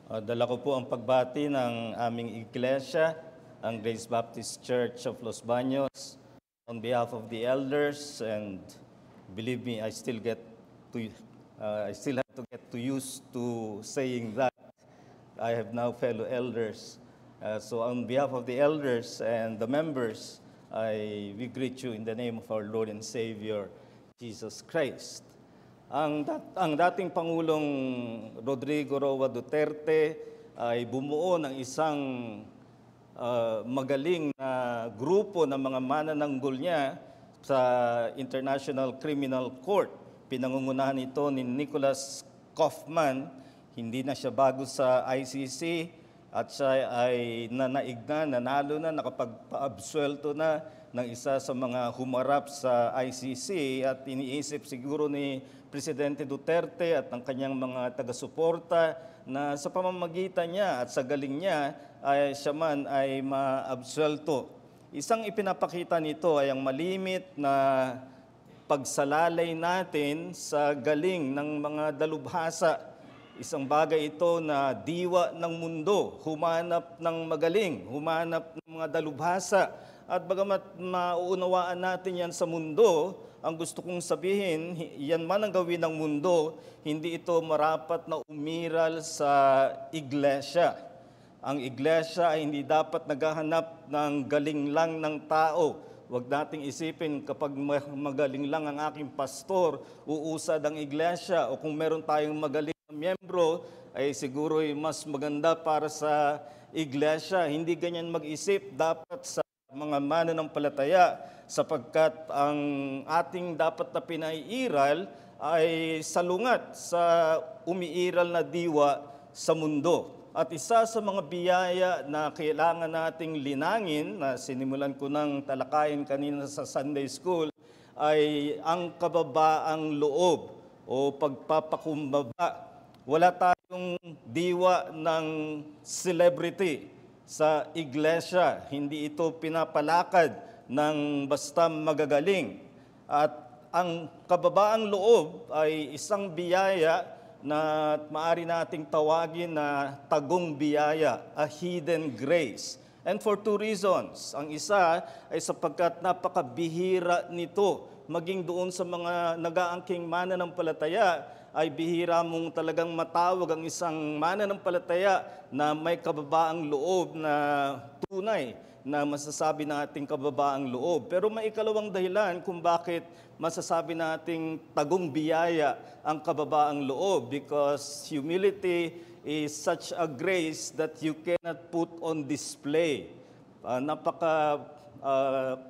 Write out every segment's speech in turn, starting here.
Dala ko po ang pagbati ng aming iglesia, ang Grace Baptist Church of Los Baños, on behalf of the elders, and believe me, I still have to get to used to saying that. I have now fellow elders. So on behalf of the elders and the members, we greet you in the name of our Lord and Savior, Jesus Christ. Ang dating Pangulong Rodrigo Roa Duterte ay bumuo ng isang magaling na grupo ng mga manananggol niya sa International Criminal Court. Pinangungunahan ito ni Nicholas Kaufman. Hindi na siya bago sa ICC at siya ay nanaig na, nanalo na, nakapagpa-absuelto na ng isa sa mga humarap sa ICC at iniisip siguro ni Presidente Duterte at ng kanyang mga taga-suporta na sa pamamagitan niya at sa galing niya ay siya man ay ma-absuelto. Isang ipinapakita nito ay ang malimit na pagsalalay natin sa galing ng mga dalubhasa. Isang bagay ito na diwa ng mundo, humanap ng magaling, humanap ng mga dalubhasa. At bagamat mauunawaan natin yan sa mundo, ang gusto kong sabihin, yan man ang gawin ng mundo, hindi ito marapat na umiral sa iglesia. Ang iglesia ay hindi dapat naghahanap ng galing lang ng tao. Huwag nating isipin kapag magaling lang ang aking pastor, uusad ang iglesia, o kung meron tayong magaling na miyembro, ay siguro ay mas maganda para sa iglesia. Hindi ganyan mag-isip, dapat sa mga mananampalataya, sapagkat ang ating dapat na pinaiiral ay salungat sa umiiral na diwa sa mundo. At isa sa mga biyaya na kailangan nating linangin, na sinimulan ko ng talakayin kanina sa Sunday School, ay ang kababaang loob o pagpapakumbaba. Wala tayong diwa ng celebrity sa iglesia. Hindi ito pinapalakad ng basta magagaling. At ang kababaang loob ay isang biyaya na maaari nating tawagin na tagong biyaya, a hidden grace. And for two reasons. Ang isa ay sapagkat napakabihira nito, maging doon sa mga nag-aangking mananampalataya, ay bihira mong talagang matawag ang isang mananampalataya na may kababaang loob na tunay na masasabi nating kababaang loob. Pero may ikalawang dahilan kung bakit masasabi nating tagong biyaya ang kababaang loob, because humility is such a grace that you cannot put on display.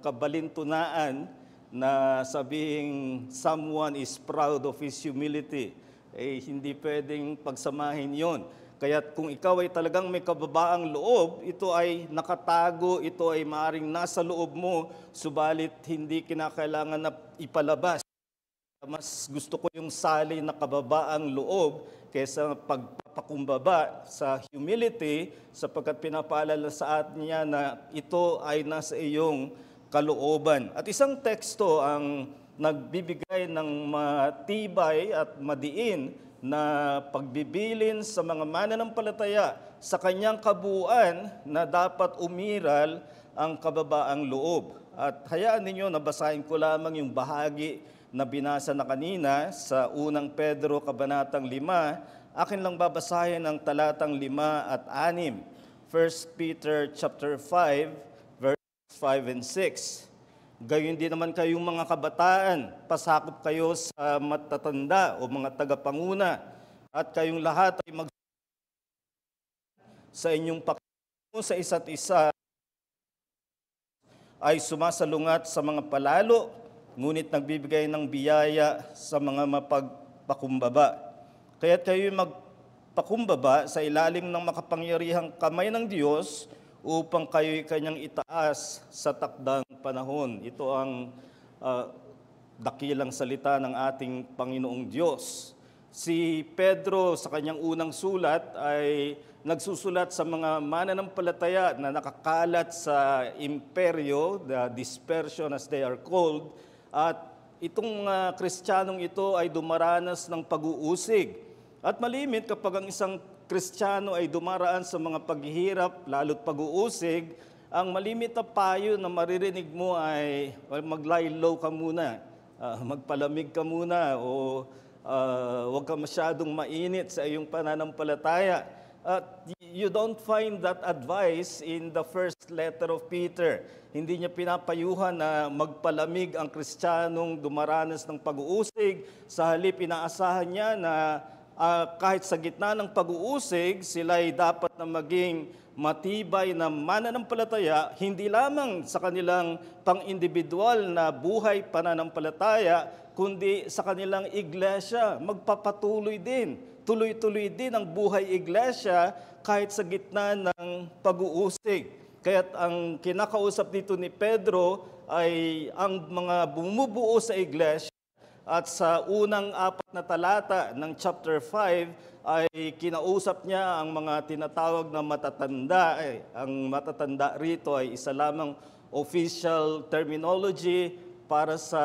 Kabalintunaan na sabihing someone is proud of his humility, hindi pwedeng pagsamahin yon. Kaya kung ikaw ay talagang may kababaang loob, ito ay nakatago, ito ay maaaring nasa loob mo, subalit hindi kinakailangan na ipalabas. Mas gusto ko yung salay na kababaang loob kaysa pagpapakumbaba sa humility, sapagkat pinapaalala sa atin niya na ito ay nasa iyong kalooban. At isang teksto ang nagbibigay ng matibay at madiin na pagbibilin sa mga mananampalataya sa kanyang kabuuan na dapat umiral ang kababaang loob. At hayaan ninyo, nabasahin ko lamang yung bahagi na binasa na kanina sa unang Pedro Kabanatang 5. Akin lang babasahin ang talatang 5 at 6. 1 Peter chapter 5, 5 and 6. Gayon din naman kayong mga kabataan, pasakop kayo sa matatanda o mga tagapanguna, at kayong lahat ay sa inyong pakikitungo sa isa't isa ay sumasalungat sa mga palalo, ngunit nagbibigay ng biyaya sa mga mapagpakumbaba. Kaya't kayo magpakumbaba sa ilalim ng makapangyarihang kamay ng Diyos, upang kayo'y kanyang itaas sa takdang panahon. Ito ang dakilang salita ng ating Panginoong Diyos. Si Pedro sa kanyang unang sulat ay nagsusulat sa mga mananampalataya na nakakalat sa imperyo, the dispersion as they are called, at itong Kristiyanong ito ay dumaranas ng pag-uusig. At malimit kapag ang isang Kristiyano ay dumaraan sa mga paghihirap, lalo't pag-uusig, ang malimit na payo na maririnig mo ay mag-lie low ka muna, magpalamig ka muna, o huwag ka masyadong mainit sa iyong pananampalataya. You don't find that advice in the first letter of Peter. Hindi niya pinapayuhan na magpalamig ang Kristiyanong dumaranas ng pag-uusig. Sa halip, inaasahan niya na kahit sa gitna ng pag-uusig, sila ay dapat na maging matibay na mananampalataya, hindi lamang sa kanilang pang-individual na buhay pananampalataya, kundi sa kanilang iglesia. Magpapatuloy din, tuloy-tuloy din ang buhay iglesia kahit sa gitna ng pag-uusig. Kaya't ang kinakausap dito ni Pedro ay ang mga bumubuo sa iglesia. At sa unang 4 na talata ng chapter 5 ay kinausap niya ang mga tinatawag na matatanda. Ang matatanda rito ay isa lamang official terminology para sa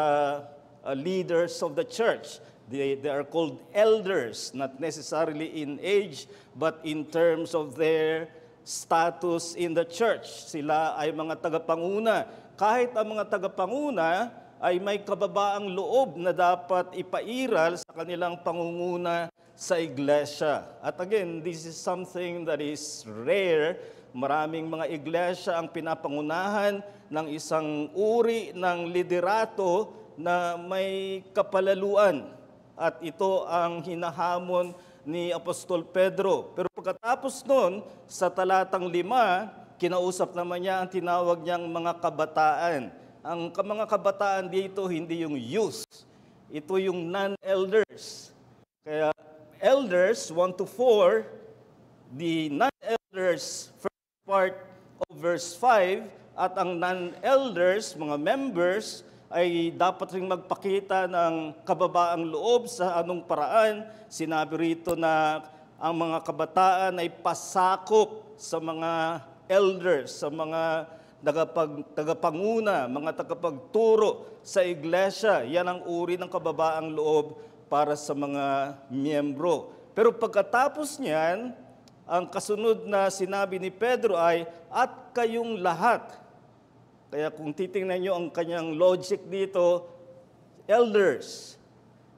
leaders of the church. They are called elders, not necessarily in age, but in terms of their status in the church. Sila ay mga tagapanguna. Kahit ang mga tagapanguna ay may kababaang loob na dapat ipairal sa kanilang pangunguna sa iglesia. At again, this is something that is rare. Maraming mga iglesia ang pinapangunahan ng isang uri ng liderato na may kapalaluan. At ito ang hinahamon ni Apostol Pedro. Pero pagkatapos nun, sa talatang 5, kinausap naman niya ang tinawag niyang mga kabataan. Ang mga kabataan dito, hindi yung youth. Ito yung non-elders. Kaya elders, 1-4, the non-elders, first part of verse 5, at ang non-elders, mga members, ay dapat ring magpakita ng kababaang loob sa anong paraan. Sinabi rito na ang mga kabataan ay pasakop sa mga elders, sa mga tagapanguna, mga tagapagturo sa iglesia. Yan ang uri ng kababaang loob para sa mga miyembro. Pero pagkatapos niyan, ang kasunod na sinabi ni Pedro ay, at kayong lahat. Kaya kung titingnan nyo ang kanyang logic dito, elders,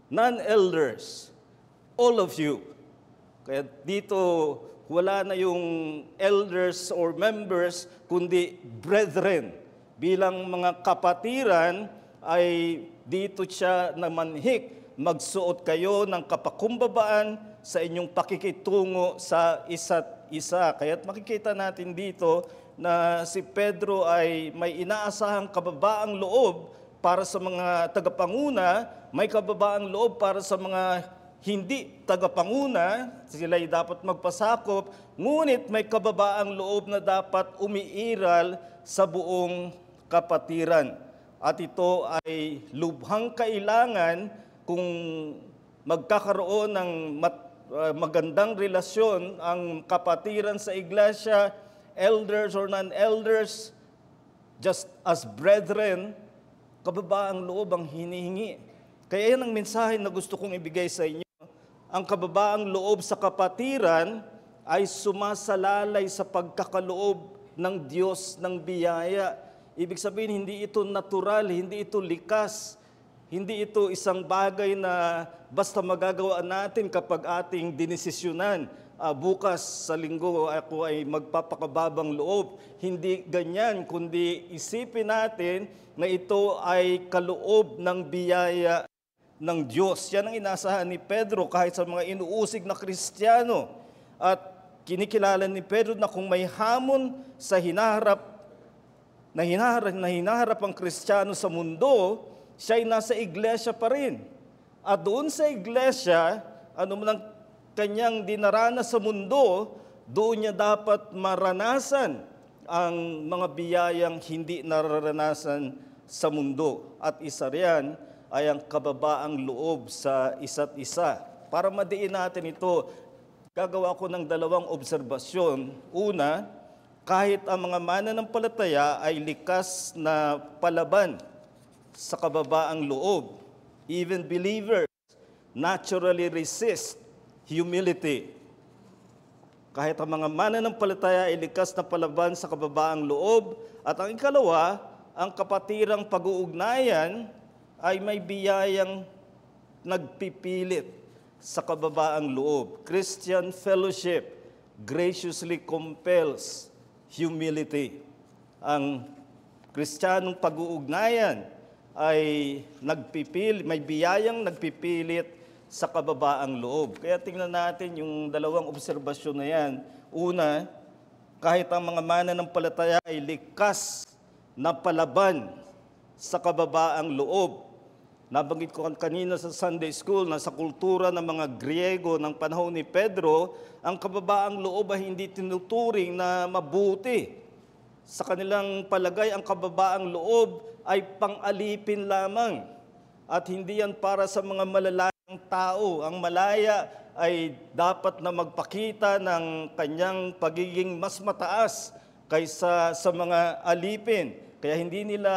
non-elders, all of you. Kaya dito, wala na yung elders or members, kundi brethren. Bilang mga kapatiran, ay dito siya namanhik, magsuot kayo ng kapakumbabaan sa inyong pakikitungo sa isa't isa. Kaya't makikita natin dito na si Pedro ay may inaasahang kababaang loob para sa mga tagapanguna, may kababaang loob para sa mga hindi tagapanguna, sila'y dapat magpasakop, ngunit may kababaang loob na dapat umiiral sa buong kapatiran. At ito ay lubhang kailangan kung magkakaroon ng magandang relasyon ang kapatiran sa iglesia, elders or non-elders, just as brethren, kababaang loob ang hinihingi. Kaya yan ang mensahe na gusto kong ibigay sa inyo. Ang kababaang loob sa kapatiran ay sumasalalay sa pagkakaloob ng Diyos ng biyaya. Ibig sabihin, hindi ito natural, hindi ito likas, hindi ito isang bagay na basta magagawa natin kapag ating dinesisyonan. Bukas sa linggo ako ay magpapakababang loob. Hindi ganyan, kundi isipin natin na ito ay kaloob ng biyaya ng Diyos. Yan ang inasahan ni Pedro kahit sa mga inuusig na Kristiyano. At kinikilala ni Pedro na kung may hamon sa hinaharap ang Kristiyano sa mundo, siya ay nasa iglesia pa rin. At doon sa iglesia, ano man ang kanyang dinaranas sa mundo, doon niya dapat maranasan ang mga biyayang hindi nararanasan sa mundo. At isa riyan ay ang kababaang loob sa isa't isa. Para madiin natin ito, gagawa ko ng 2 obserbasyon. Una, kahit ang mga mananampalataya ay likas na palaban sa kababaang loob, even believers naturally resist humility. Kahit ang mga mananampalataya ay likas na palaban sa kababaang loob. At ang ikalawa, ang kapatirang pag-uugnayan ay may biyayang nagpipilit sa kababaang loob. Christian fellowship graciously compels humility. Ang Kristiyanong pag-uugnayan ay may biyayang nagpipilit sa kababaang loob. Kaya tingnan natin yung dalawang obserbasyon na yan. Una, kahit ang mga mananampalataya ay likas na palaban sa kababaang loob. Nabanggit ko kanina sa Sunday School na sa kultura ng mga Griego ng panahon ni Pedro, ang kababaang loob ay hindi tinuturing na mabuti. Sa kanilang palagay, ang kababaang loob ay pang-alipin lamang at hindi yan para sa mga malalayang tao. Ang malaya ay dapat na magpakita ng kanyang pagiging mas mataas kaysa sa mga alipin. Kaya hindi nila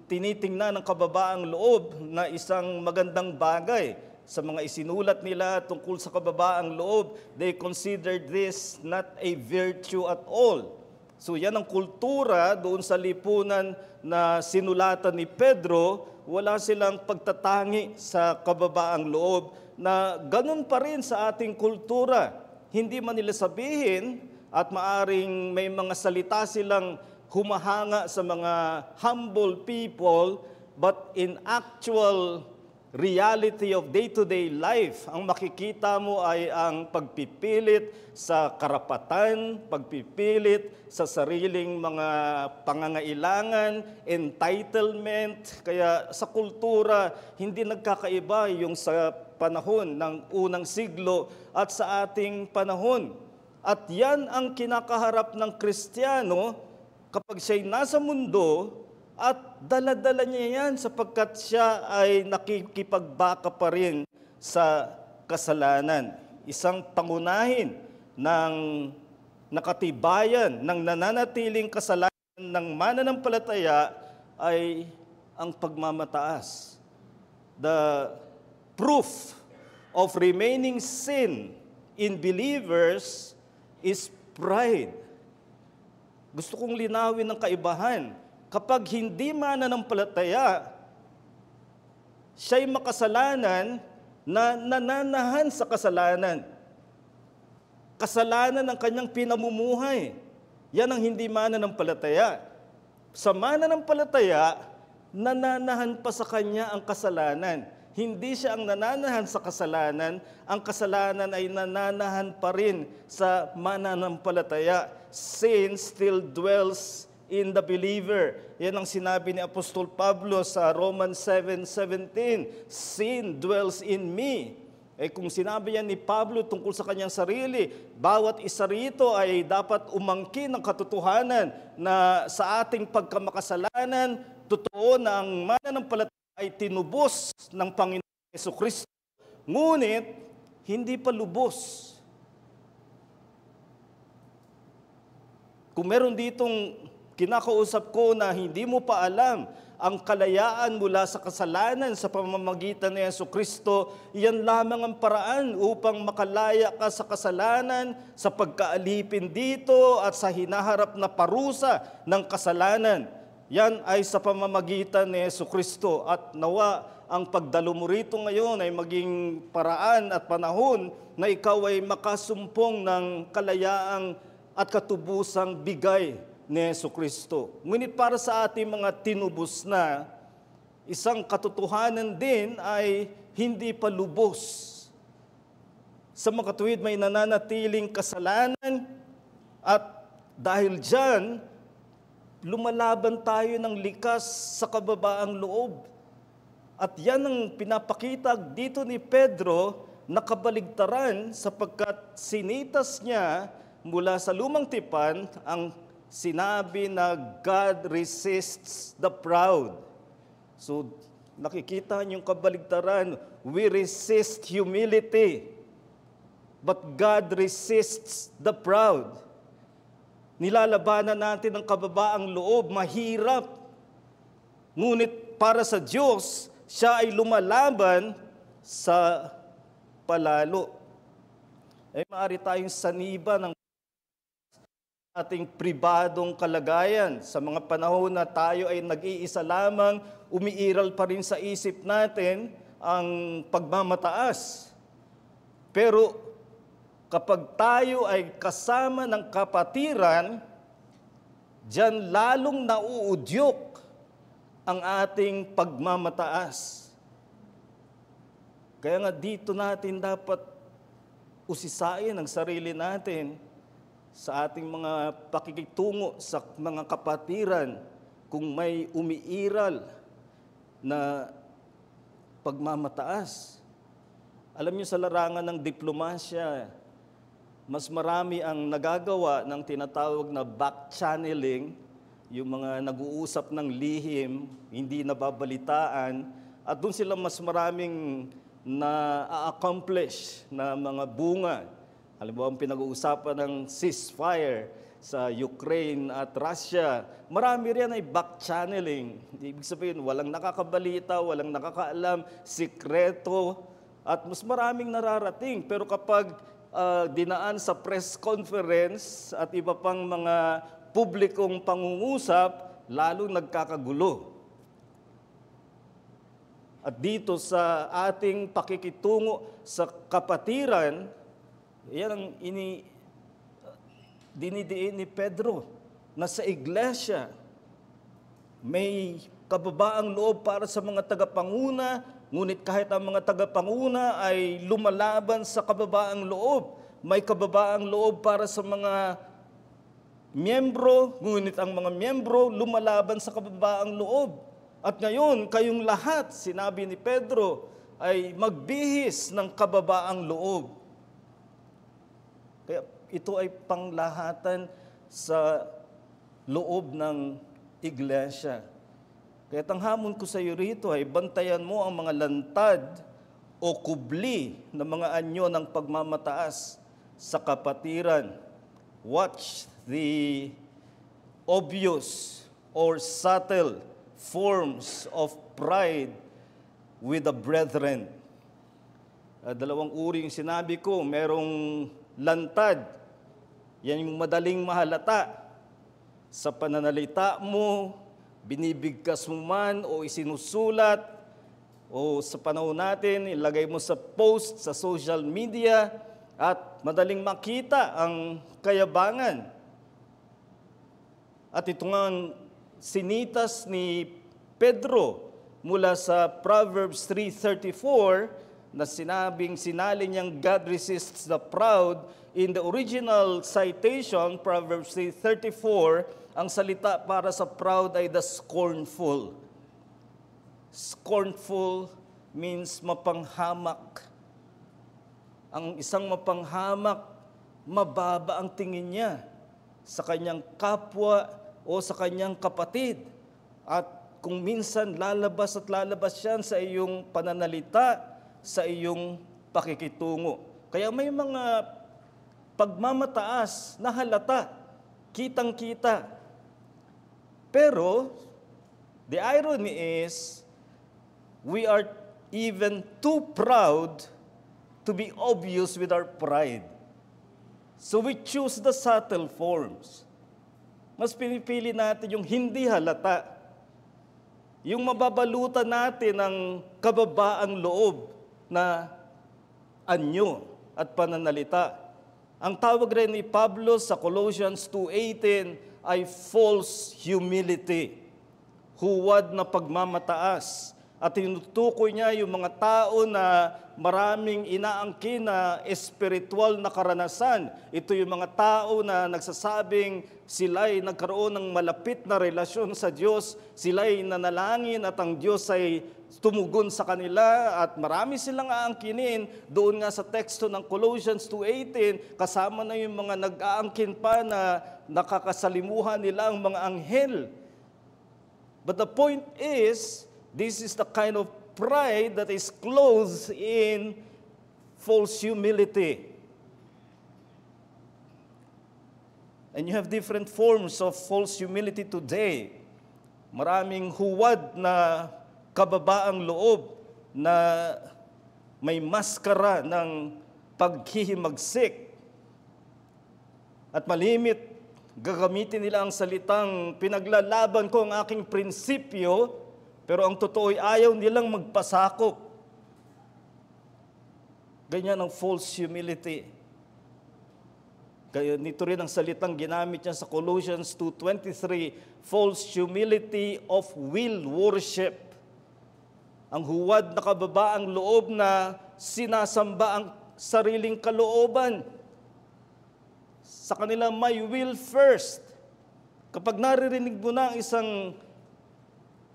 tinitingnan ng kababaang loob na isang magandang bagay. Sa mga isinulat nila tungkol sa kababaang loob, they consider this not a virtue at all. So yan ang kultura doon sa lipunan na sinulatan ni Pedro. Wala silang pagtatangi sa kababaang loob na ganun pa rin sa ating kultura. Hindi man nila sabihin at maaring may mga salita silang humahanga sa mga humble people, but in actual reality of day-to-day life, ang makikita mo ay ang pagpipilit sa karapatan, pagpipilit sa sariling mga pangangailangan, entitlement. Kaya sa kultura, hindi nagkakaiba yung sa panahon ng unang siglo at sa ating panahon. At yan ang kinakaharap ng Kristiyano kapag siya'y nasa mundo at dala-dala niya yan sapagkat siya ay nakikipagbaka pa rin sa kasalanan. Isang pangunahin ng nakatibayan ng nananatiling kasalanan ng mananampalataya ay ang pagmamataas. The proof of remaining sin in believers is pride. Gusto kong linawin ng kaibahan. Kapag hindi mananampalataya, siya'y makasalanan na nananahan sa kasalanan. Kasalanan ng kanyang pinamumuhay. Yan ang hindi mananampalataya. Sa mananampalataya, nananahan pa sa kanya ang kasalanan. Hindi siya ang nananahan sa kasalanan, ang kasalanan ay nananahan pa rin sa mananampalataya. Sin still dwells in the believer. Yan ang sinabi ni Apostol Pablo sa Romans 7:17. Sin dwells in me. Kung sinabi yan ni Pablo tungkol sa kanyang sarili, bawat isa rito ay dapat umangkin ng katotohanan na sa ating pagkamakasalanan, totoo na ang mananampalataya ay tinubos ng Panginoong Jesucristo. Ngunit, hindi pa lubos. Kung meron ditong kinakausap ko na hindi mo pa alam ang kalayaan mula sa kasalanan sa pamamagitan ni Jesucristo, iyan lamang ang paraan upang makalaya ka sa kasalanan, sa pagkaalipin dito at sa hinaharap na parusa ng kasalanan. Yan ay sa pamamagitan ni Jesucristo at nawa ang pagdalo mo rito ngayon ay maging paraan at panahon na ikaw ay makasumpong ng kalayaang at katubusang bigay ni Jesucristo. Ngunit para sa ating mga tinubos na, isang katotohanan din ay hindi pa lubos. Sa makatuwid may nananatiling kasalanan at dahil dyan, lumalaban tayo ng likas sa kababaang loob. At yan ang pinapakita dito ni Pedro na kabaligtaran sapagkat sinitas niya mula sa lumang tipan ang sinabi na God resists the proud. So nakikita niyo yung kabaligtaran, we resist humility, but God resists the proud. Nilalabanan natin ang kababaang loob, mahirap. Ngunit para sa Diyos, siya ay lumalaban sa palalo. ay maaari tayong saniba ng ating pribadong kalagayan. Sa mga panahon na tayo ay nag-iisa lamang, umiiral pa rin sa isip natin ang pagmamataas. Pero kapag tayo ay kasama ng kapatiran, diyan lalong nauudyok ang ating pagmamataas. Kaya nga dito natin dapat usisain ang sarili natin sa ating mga pakikitungo sa mga kapatiran kung may umiiral na pagmamataas. Alam niyo, sa larangan ng diplomasya, mas marami ang nagagawa ng tinatawag na back-channeling, yung mga nag-uusap ng lihim, hindi nababalitaan, at doon sila mas maraming na-accomplish na mga bunga. Alam mo, ang pinag-uusapan ng ceasefire sa Ukraine at Russia, marami rin ay back-channeling. Ibig sabihin, walang nakakabalita, walang nakakaalam, sikreto, at mas maraming nararating. Pero kapag dinaan sa press conference at iba pang mga publikong pangungusap, lalong nagkakagulo. At dito sa ating pakikitungo sa kapatiran, yan ang dinidiin ni Pedro, na sa iglesia may kababaang loob para sa mga tagapanguna, ngunit kahit ang mga tagapanguna ay lumalaban sa kababaang loob, may kababaang loob para sa mga miyembro, ngunit ang mga miyembro lumalaban sa kababaang loob. At ngayon, kayong lahat, sinabi ni Pedro, ay magbihis ng kababaang loob. Kaya ito ay panglahatan sa loob ng iglesia. Kaya ang hamon ko sa iyo rito ay bantayan mo ang mga lantad o kubli ng mga anyo ng pagmamataas sa kapatiran. Watch the obvious or subtle forms of pride with the brethren. Dalawang uri yung sinabi ko, merong lantad, yan yung madaling mahalata. Sa pananalita mo, binibigkas mo man o isinusulat, o sa panahon natin, ilagay mo sa post sa social media, at madaling makita ang kayabangan. At ito nga sinitas ni Pedro mula sa Proverbs 3:34, na sinabing sinali niyang God resists the proud. In the original citation, Proverbs 3:34, ang salita para sa proud ay the scornful. Scornful means mapanghamak. Ang isang mapanghamak, mababa ang tingin niya sa kanyang kapwa o sa kanyang kapatid. At kung minsan lalabas yan sa iyong pananalita, sa iyong pakikitungo. Kaya may mga pagmamataas na halata, kitang-kita. Pero, the irony is, we are even too proud to be obvious with our pride. So we choose the subtle forms. Mas pinipili natin yung hindi halata, yung mababalutan natin ng kababaang loob na anyo at pananalita. Ang tawag rin ni Pablo sa Colossians 2:18 ay false humility, huwad na pagmamataas. At tinutukoy niya yung mga tao na maraming inaangkin na espiritual na karanasan. Ito yung mga tao na nagsasabing sila'y nagkaroon ng malapit na relasyon sa Diyos, sila'y nanalangin at ang Diyos ay tumugon sa kanila, at marami silang aangkinin. Doon nga sa teksto ng Colossians 2:18, kasama na yung mga nag-aangkin pa na nakakasalimuhan nila ang mga anghel. But the point is, this is the kind of pride that is clothed in false humility. And you have different forms of false humility today. Maraming huwad na kababaang loob na may maskara ng paghihimagsik. At malimit, gagamitin nila ang salitang pinaglalaban ko ang aking prinsipyo, pero ang totoo ay ayaw nilang magpasakop. Ganyan ang false humility. Kaya nito rin ang salitang ginamit niya sa Colossians 2:23, false humility of will worship. Ang huwad na kababaang loob na sinasamba ang sariling kalooban. Sa kanila, my will first. Kapag naririnig mo na ang isang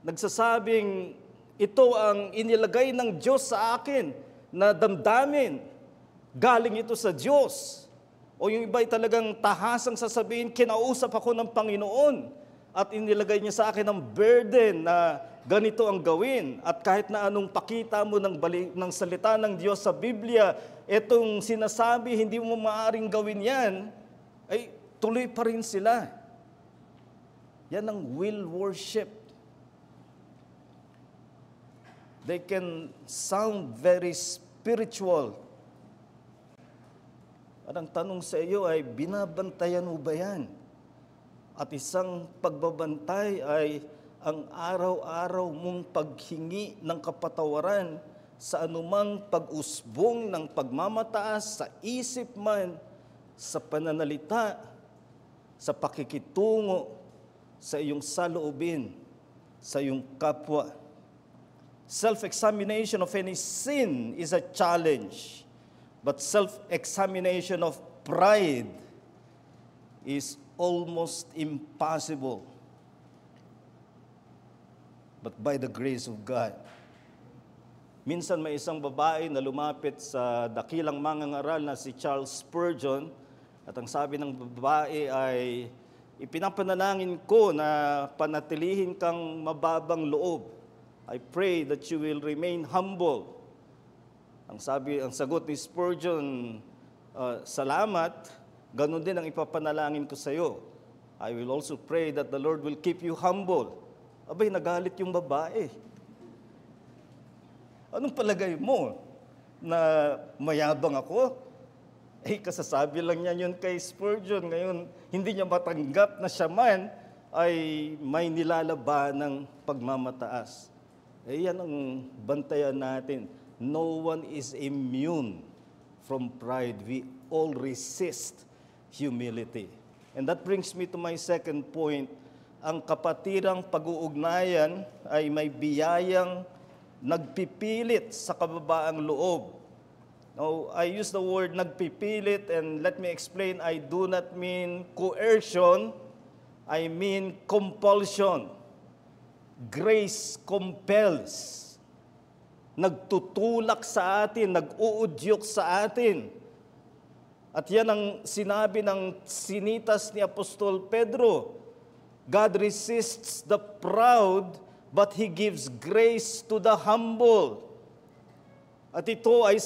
nagsasabing, ito ang inilagay ng Diyos sa akin na damdamin, galing ito sa Diyos. O yung iba ay talagang tahasang sasabihin, kinausap ako ng Panginoon at inilagay niya sa akin ang burden na ganito ang gawin. At kahit na anong pakita mo ng salita ng Diyos sa Biblia, itong sinasabi, hindi mo maaaring gawin yan, ay tuloy pa rin sila. Yan ang will worship. They can sound very spiritual. At ang tanong sa iyo ay, binabantayan mo ba yan? At isang pagbabantay ay ang araw-araw mong paghingi ng kapatawaran sa anumang pag-usbong ng pagmamataas sa isip man, sa pananalita, sa pakikitungo, sa iyong saloobin, sa iyong kapwa. Self-examination of any sin is a challenge, but self-examination of pride is almost impossible. But by the grace of God. Minsan may isang babae na lumapit sa dakilang mangangaral na si Charles Spurgeon, at ang sabi ng babae ay, ipinapanalangin ko na panatilihin kang mababang loob. I pray that you will remain humble. Ang sagot ni Spurgeon, salamat, ganun din ang ipapanalangin ko sa iyo. I will also pray that the Lord will keep you humble. Abay, nagalit yung babae. Anong palagay mo? Na mayabang ako? Kasasabi lang niya yun kay Spurgeon. Ngayon, hindi niya matanggap na siya man ay may nilalaban ng pagmamataas. Yan ang bantayan natin. No one is immune from pride. We all resist humility. And that brings me to my second point. Ang kapatirang pag-uugnayan ay may biyayang nagpipilit sa kababaang loob. Now, I use the word nagpipilit, and let me explain, I do not mean coercion, I mean compulsion. Grace compels. Nagtutulak sa atin, nag-uudyok sa atin. At yan ang sinabi ng sinitas ni Apostol Pedro. God resists the proud, but He gives grace to the humble. At ito ay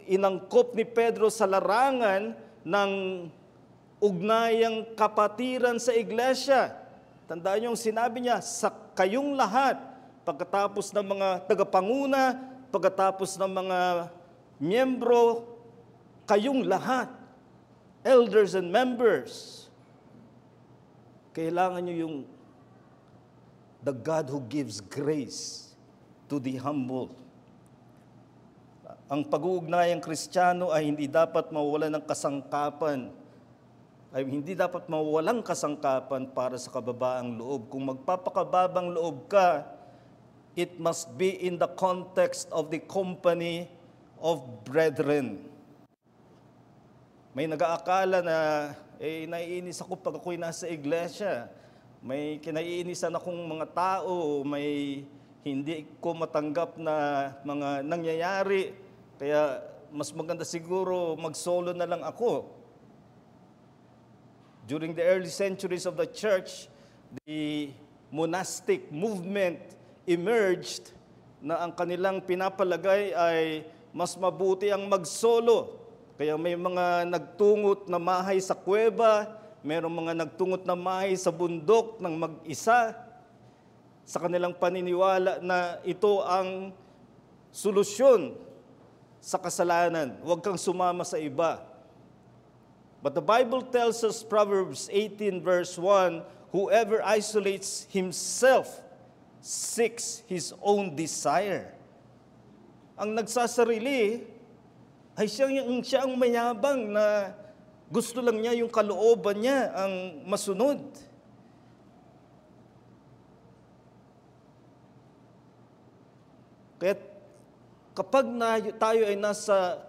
inangkop ni Pedro sa larangan ng ugnayang kapatiran sa iglesia. Tandaan niyo yung sinabi niya, sa kayong lahat, pagkatapos ng mga tagapanguna, pagkatapos ng mga miyembro, kayong lahat, elders and members, kailangan niyo yung the God who gives grace to the humble. Ang pag-uugnayang Kristiyano ay hindi dapat mawalan ng kasangkapan, ay hindi dapat mawalang kasangkapan para sa kababaang loob. Kung magpapakababang loob ka, it must be in the context of the company of brethren. May nag-aakala na, naiinis ako pag ako'y nasa iglesia. May kinaiinisan akong mga tao, may hindi ko matanggap na mga nangyayari. Kaya mas maganda siguro mag-solo na lang ako. During the early centuries of the church, the monastic movement emerged na ang kanilang pinapalagay ay mas mabuti ang mag-solo. Kaya may mga nagtungot na mahay sa kuweba, mayroong mga nagtungot na mahay sa bundok ng mag-isa, sa kanilang paniniwala na ito ang solusyon sa kasalanan. Huwag kang sumama sa iba. But the Bible tells us, Proverbs 18 verse 1, whoever isolates himself seeks his own desire. Ang nagsasarili ay siya ang mayabang na gusto lang niya yung kalooban niya ang masunod. Kaya kapag tayo ay nasa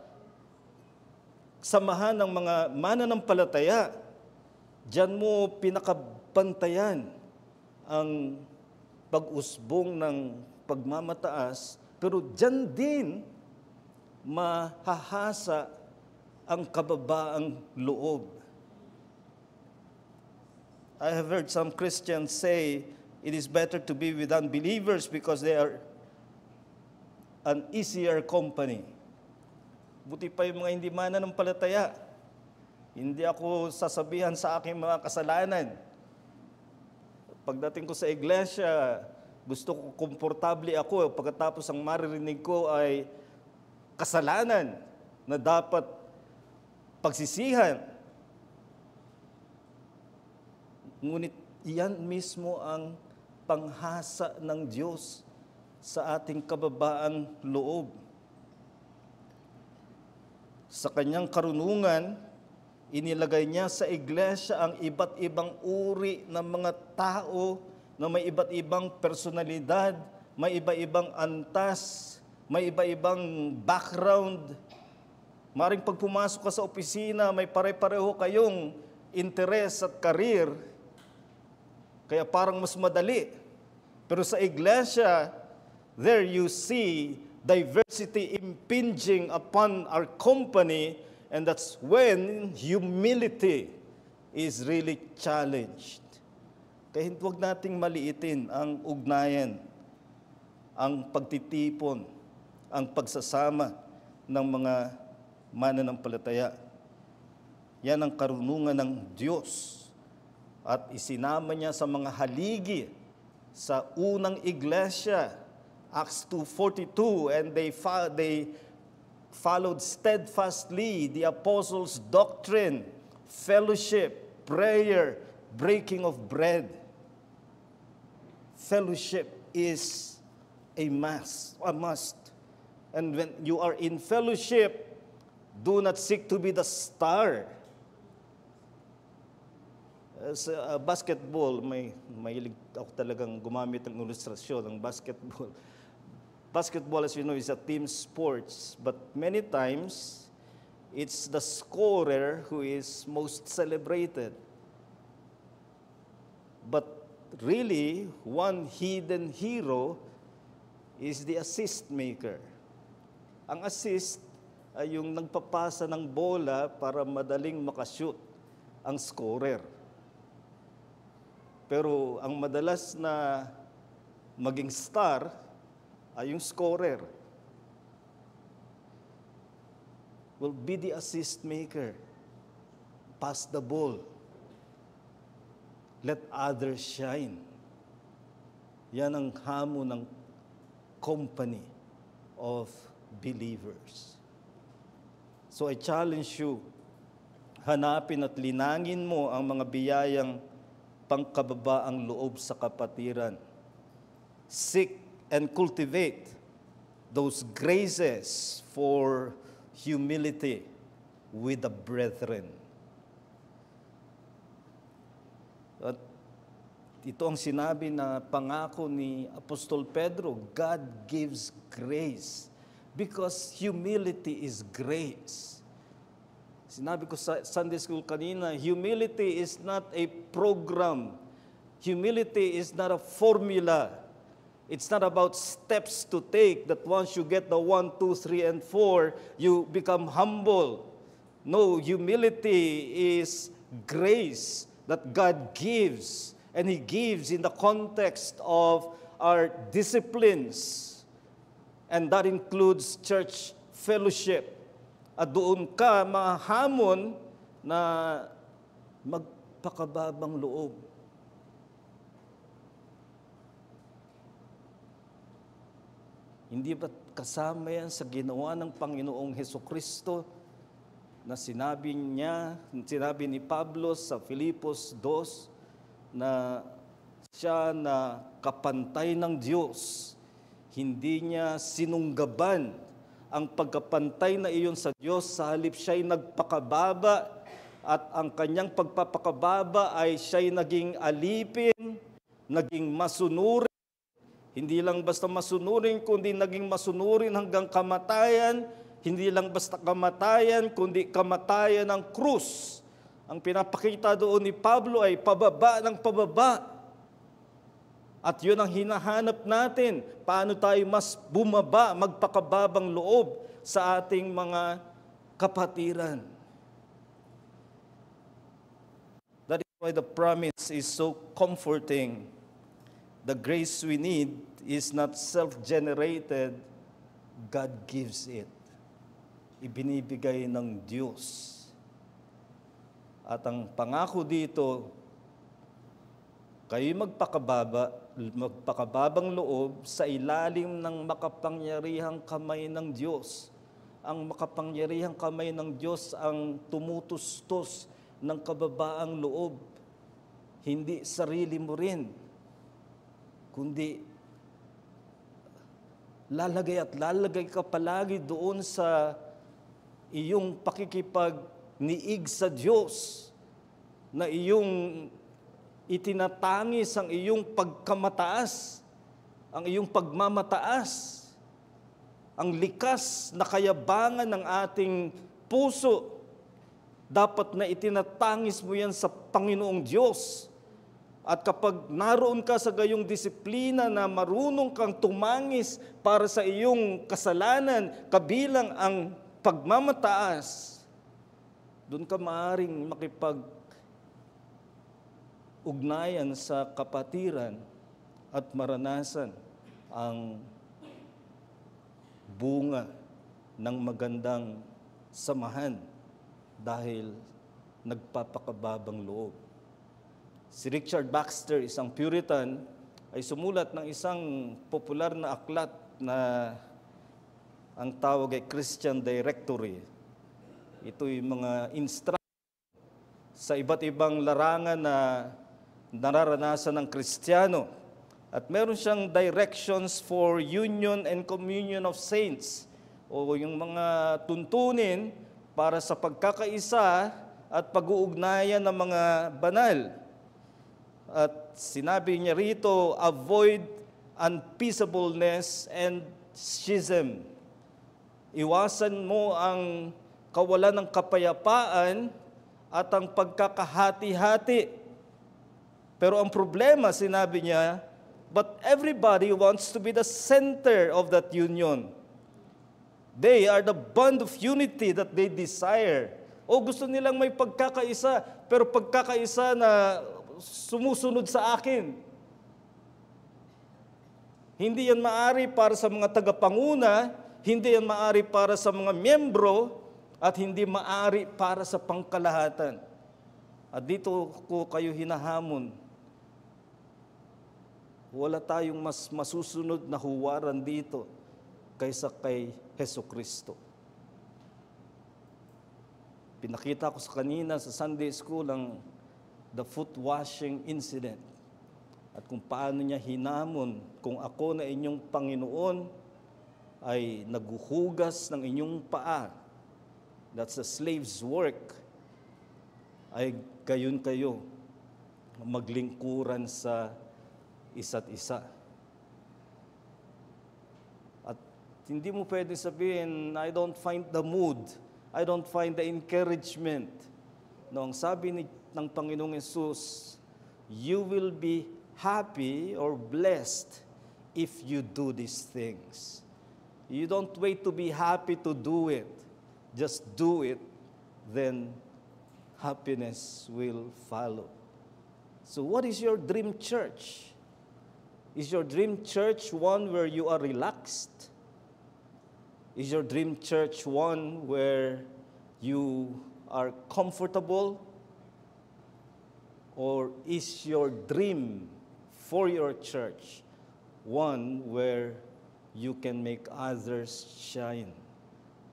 samahan ng mga mananampalataya, diyan mo pinakabantayan ang pag-usbong ng pagmamataas, pero diyan din mahahasa ang kababaang loob. I have heard some Christians say it is better to be with unbelievers because they are an easier company. Buti pa yung mga hindi mananampalataya. Hindi ako sasabihan sa aking mga kasalanan. Pagdating ko sa iglesia, gusto ko komportable ako. Pagkatapos ang maririnig ko ay kasalanan na dapat pagsisihan. Ngunit iyan mismo ang panghasa ng Diyos sa ating kababaang loob. Sa kanyang karunungan, inilagay niya sa iglesia ang iba't ibang uri ng mga tao na may iba't ibang personalidad, may iba-ibang antas, may iba-ibang background. Maring pag pumasok ka sa opisina, may pare-pareho kayong interes at karir, kaya parang mas madali. Pero sa iglesia, there you see diversity impinging upon our company, and that's when humility is really challenged. Kaya huwag nating maliitin ang ugnayan, ang pagtitipon, ang pagsasama ng mga mananampalataya. Yan ang karunungan ng Diyos. At isinama niya sa mga haligi sa unang iglesia, Acts 2:42, and they followed steadfastly the apostles' doctrine, fellowship, prayer, breaking of bread. Fellowship is a must. And when you are in fellowship, do not seek to be the star. Sa basketball, mahilig ako talagang gumamit ng ilustrasyon ng basketball. Basketball, as you know, is a team sports, but many times, it's the scorer who is most celebrated. But really, one hidden hero is the assist maker. Ang assist ay yung nagpapasa ng bola para madaling makashoot ang scorer. Pero ang madalas na maging star ay yung scorer. Will be the assist maker. Pass the ball. Let others shine. Yan ang hamon ng company of believers. So I challenge you, hanapin at linangin mo ang mga biyayang pangkababaang loob sa kapatiran. Seek and cultivate those graces for humility with the brethren. At ito ang sinabi na pangako ni Apostol Pedro, God gives grace because humility is grace. Sinabi ko sa Sunday school kanina, humility is not a program. Humility is not a formula. It's not about steps to take that once you get the 1, 2, 3, and 4, you become humble. No, humility is grace that God gives. And He gives in the context of our disciplines. And that includes church fellowship. At doon ka mahamon na magpakababang loob. Hindi ba kasama yan sa ginawa ng Panginoong Hesukristo na sinabi ni Pablo sa Filipos 2 na siya na kapantay ng Diyos. Hindi niya sinunggaban ang pagkapantay na iyon sa Diyos, sa halip siya'y nagpakababa at ang kanyang pagpapakababa ay siya'y naging alipin, naging masunurin. Hindi lang basta masunurin, kundi naging masunurin hanggang kamatayan. Hindi lang basta kamatayan, kundi kamatayan ng krus. Ang pinapakita doon ni Pablo ay pababa ng pababa. At yun ang hinahanap natin. Paano tayo mas bumaba, magpakababang loob sa ating mga kapatiran. That is why the promise is so comforting. The grace we need is not self-generated. God gives it. Ibinibigay ng Diyos. At ang pangako dito, kayo'y magpakababang loob sa ilalim ng makapangyarihang kamay ng Diyos. Ang makapangyarihang kamay ng Diyos ang tumutustos ng kababaang loob. Hindi sarili mo rin, kundi lalagay ka palagi doon sa iyong pakikipagniig sa Diyos, na iyong itinatangis ang iyong pagkamataas, ang iyong pagmamataas, ang likas na kayabangan ng ating puso. Dapat na itinatangis mo yan sa Panginoong Diyos. At kapag naroon ka sa gayong disiplina na marunong kang tumangis para sa iyong kasalanan, kabilang ang pagmamataas, doon ka maaaring makipag-ugnayan sa kapatiran at maranasan ang bunga ng magandang samahan dahil nagpapakababang loob. Si Richard Baxter, isang Puritan, ay sumulat ng isang popular na aklat na ang tawag ay Christian Directory. Ito'y mga instruction sa iba't ibang larangan na nararanasan ng Kristiyano. At meron siyang directions for union and communion of saints, o yung mga tuntunin para sa pagkakaisa at pag-uugnayan ng mga banal. At sinabi niya rito, avoid unpeaceableness and schism. Iwasan mo ang kawalan ng kapayapaan at ang pagkakahati-hati. Pero ang problema, sinabi niya, but everybody wants to be the center of that union. They are the bond of unity that they desire. O gusto nilang may pagkakaisa, pero pagkakaisa na sumusunod sa akin. Hindi yan maari para sa mga tagapanguna, hindi yan maari para sa mga miyembro, at hindi maari para sa pangkalahatan. At dito ko kayo hinahamon. Wala tayong mas masusunod na huwaran dito kaysa kay Hesukristo. Pinakita ko sa kanina sa Sunday School ang the foot washing incident. At kung paano niya hinamon, kung ako na inyong Panginoon ay naghuhugas ng inyong paa, that's a slave's work, ay gayon kayo maglingkuran sa isa't isa. At hindi mo pwede sabihin, I don't find the mood, I don't find the encouragement. No, ang sabi ng Panginoong Yesus, you will be happy or blessed if you do these things. You don't wait to be happy to do it. Just do it, then happiness will follow. So what is your dream church? Is your dream church one where you are relaxed? Is your dream church one where you are comfortable? Or is your dream for your church one where you can make others shine.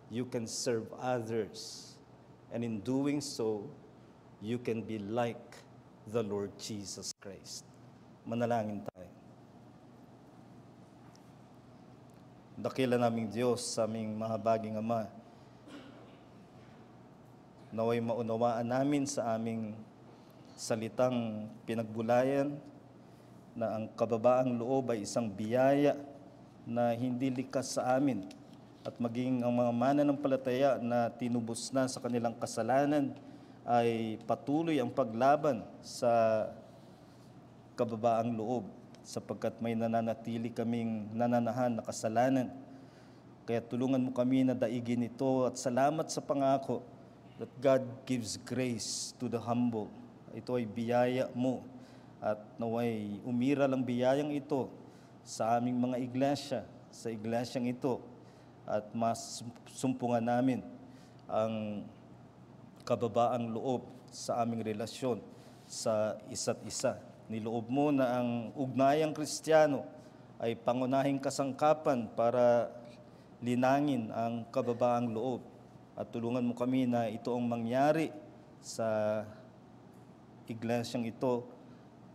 You can serve others. And in doing so, you can be like the Lord Jesus Christ. Manalangin tayo. Dakila naming Diyos, sa aming mahabaging Ama, naway maunawaan namin sa aming salitang pinagbulayan na ang kababaang loob ay isang biyaya na hindi likas sa amin, at maging ang mga mananampalataya na tinubos na sa kanilang kasalanan ay patuloy ang paglaban sa kababaang loob, sapagkat may nananatili kaming nananahan na kasalanan. Kaya tulungan mo kami na daigin ito, at salamat sa pangako that God gives grace to the humble. Ito ay biyaya mo, at naway umiral ang biyayang ito sa aming mga iglesia, sa iglesyang ito, at mas sumpungan namin ang kababaang loob sa aming relasyon sa isa't isa. Niloob mo na ang ugnayang Kristiyano ay pangunahing kasangkapan para linangin ang kababaang loob. At tulungan mo kami na ito ang mangyari sa iglesyang ito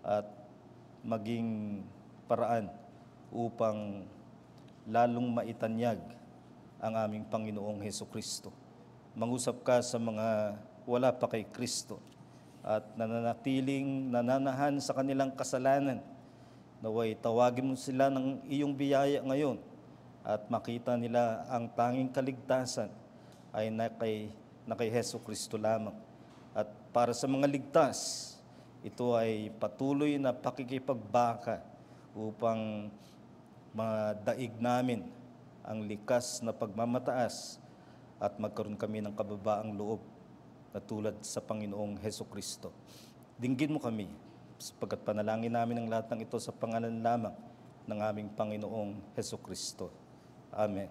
at maging paraan upang lalong maitanyag ang aming Panginoong Hesukristo. Mangusap ka sa mga wala pa kay Kristo at nananatiling nananahan sa kanilang kasalanan. Naway tawagin mo sila ng iyong biyaya ngayon at makita nila ang tanging kaligtasan ay na kay Hesukristo lamang. At para sa mga ligtas, ito ay patuloy na pakikipagbaka upang madaig namin ang likas na pagmamataas at magkaroon kami ng kababaang loob na tulad sa Panginoong Hesukristo. Dinggin mo kami, sapagkat panalangin namin ang lahat ng ito sa pangalan lamang ng aming Panginoong Hesukristo. Amen.